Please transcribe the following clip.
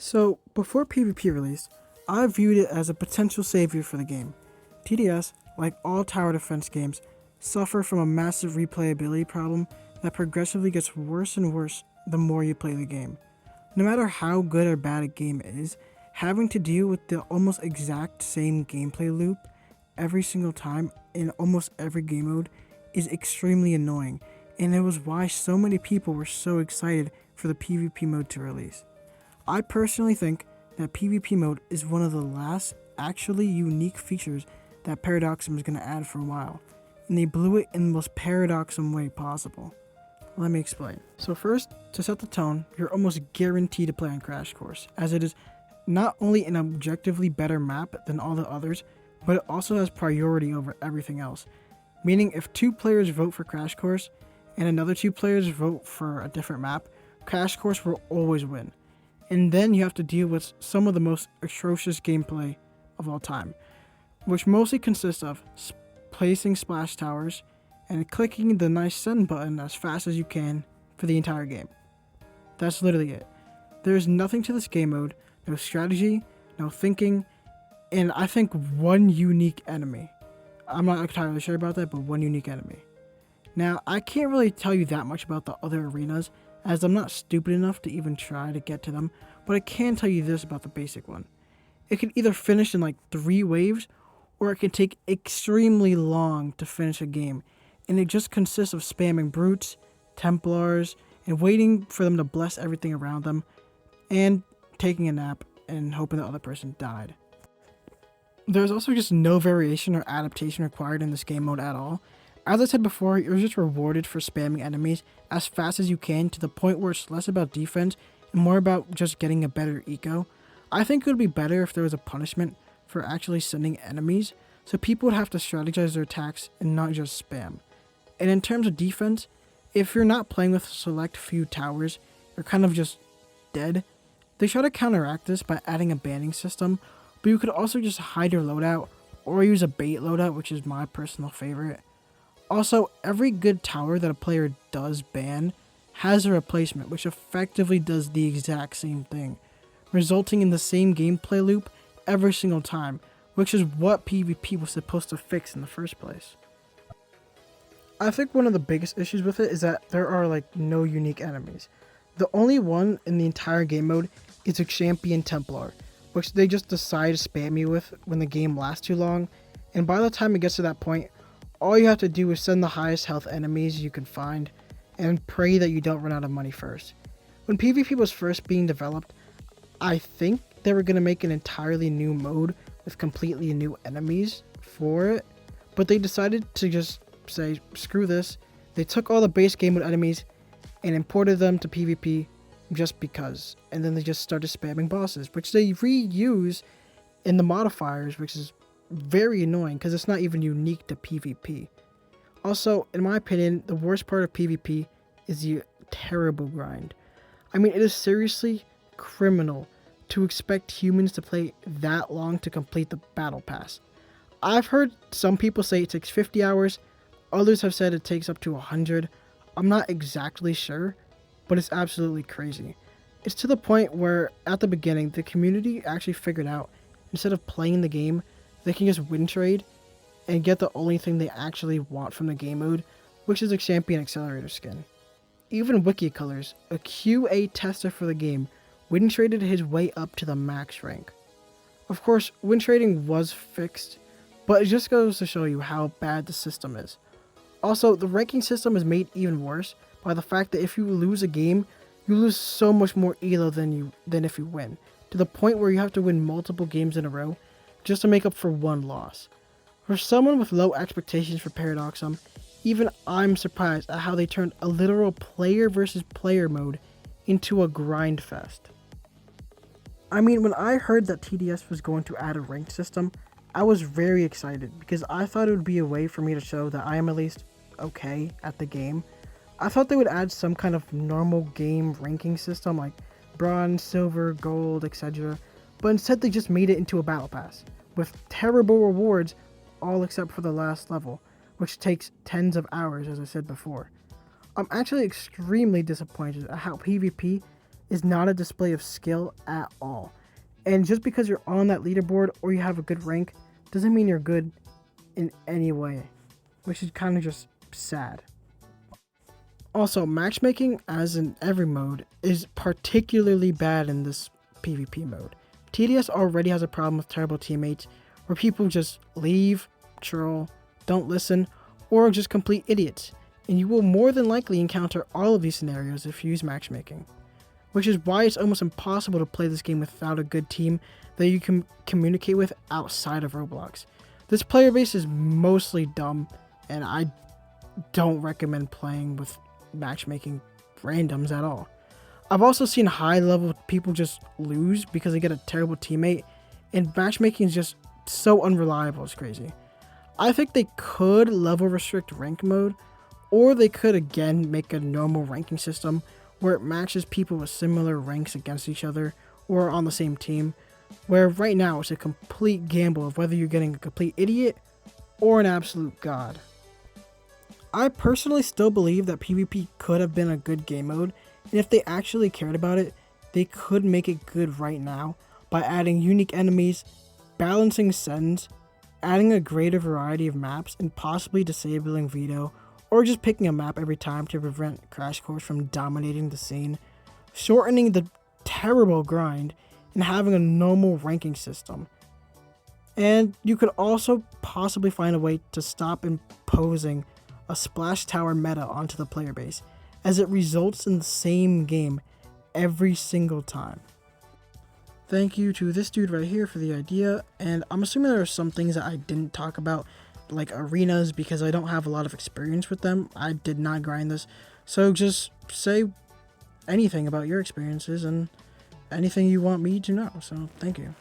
So, before PvP released, I viewed it as a potential savior for the game. TDS, like all tower defense games, suffer from a massive replayability problem that progressively gets worse and worse the more you play the game. No matter how good or bad a game is, having to deal with the almost exact same gameplay loop every single time in almost every game mode is extremely annoying, and it was why so many people were so excited for the PvP mode to release. I personally think that PvP mode is one of the last actually unique features that Paradoxum is going to add for a while, and they blew it in the most Paradoxum way possible. Let me explain. So first, to set the tone, you're almost guaranteed to play on Crash Course, as it is not only an objectively better map than all the others, but it also has priority over everything else. Meaning if two players vote for Crash Course, and another two players vote for a different map, Crash Course will always win. And then you have to deal with some of the most atrocious gameplay of all time, which mostly consists of placing splash towers and clicking the nice send button as fast as you can for the entire game. That's literally it. There is nothing to this game mode, no strategy, no thinking, and I think one unique enemy. I'm not entirely sure about that, but one unique enemy. Now, I can't really tell you that much about the other arenas, as I'm not stupid enough to even try to get to them, but I can tell you this about the basic one. It can either finish in like 3 waves, or it can take extremely long to finish a game, and it just consists of spamming brutes, templars, and waiting for them to bless everything around them, and taking a nap and hoping the other person died. There's also just no variation or adaptation required in this game mode at all. As I said before, you're just rewarded for spamming enemies as fast as you can to the point where it's less about defense and more about just getting a better eco. I think it would be better if there was a punishment for actually sending enemies, so people would have to strategize their attacks and not just spam. And in terms of defense, if you're not playing with a select few towers, you're kind of just dead. They try to counteract this by adding a banning system, but you could also just hide your loadout or use a bait loadout, which is my personal favorite. Also, every good tower that a player does ban has a replacement, which effectively does the exact same thing, resulting in the same gameplay loop every single time, which is what PvP was supposed to fix in the first place. I think one of the biggest issues with it is that there are no unique enemies. The only one in the entire game mode is a champion Templar, which they just decide to spam you with when the game lasts too long, and by the time it gets to that point, all you have to do is send the highest health enemies you can find and pray that you don't run out of money first. When PvP was first being developed, I think they were going to make an entirely new mode with completely new enemies for it, but they decided to just say, screw this. They took all the base game mode enemies and imported them to PvP just because, and then they just started spamming bosses, which they reuse in the modifiers, which is very annoying because it's not even unique to PvP. Also, in my opinion, the worst part of PvP is the terrible grind. I mean, it is seriously criminal to expect humans to play that long to complete the battle pass. I've heard some people say it takes 50 hours, others have said it takes up to 100. I'm not exactly sure, but it's absolutely crazy. It's to the point where, at the beginning, the community actually figured out, instead of playing the game, they can just win trade and get the only thing they actually want from the game mode, which is a champion accelerator skin. Even WikiColors, a QA tester for the game, win traded his way up to the max rank. Of course, win trading was fixed, but it just goes to show you how bad the system is. Also, the ranking system is made even worse by the fact that if you lose a game, you lose so much more elo than if you win, to the point where you have to win multiple games in a row just to make up for one loss. For someone with low expectations for Paradoxum, even I'm surprised at how they turned a literal player versus player mode into a grind fest. I mean, when I heard that TDS was going to add a ranked system, I was very excited because I thought it would be a way for me to show that I am at least okay at the game. I thought they would add some kind of normal game ranking system like bronze, silver, gold, etc. But instead they just made it into a battle pass with terrible rewards, all except for the last level, which takes tens of hours, as I said before. I'm actually extremely disappointed at how PvP is not a display of skill at all. And just because you're on that leaderboard or you have a good rank doesn't mean you're good in any way, which is kind of just sad. Also, matchmaking, as in every mode, is particularly bad in this PvP mode. TDS already has a problem with terrible teammates, where people just leave, troll, don't listen, or are just complete idiots, and you will more than likely encounter all of these scenarios if you use matchmaking. Which is why it's almost impossible to play this game without a good team that you can communicate with outside of Roblox. This player base is mostly dumb, and I don't recommend playing with matchmaking randoms at all. I've also seen high level people just lose because they get a terrible teammate, and matchmaking is just so unreliable, it's crazy. I think they could level restrict rank mode, or they could again make a normal ranking system where it matches people with similar ranks against each other or on the same team, where right now it's a complete gamble of whether you're getting a complete idiot or an absolute god. I personally still believe that PvP could have been a good game mode, and if they actually cared about it, they could make it good right now by adding unique enemies, balancing sends, adding a greater variety of maps, and possibly disabling veto, or just picking a map every time to prevent Crash Course from dominating the scene, shortening the terrible grind, and having a normal ranking system. And you could also possibly find a way to stop imposing a splash tower meta onto the player base, as it results in the same game every single time. Thank you to this dude right here for the idea, and I'm assuming there are some things that I didn't talk about, like arenas, because I don't have a lot of experience with them. I did not grind this, so just say anything about your experiences and anything you want me to know. So thank you.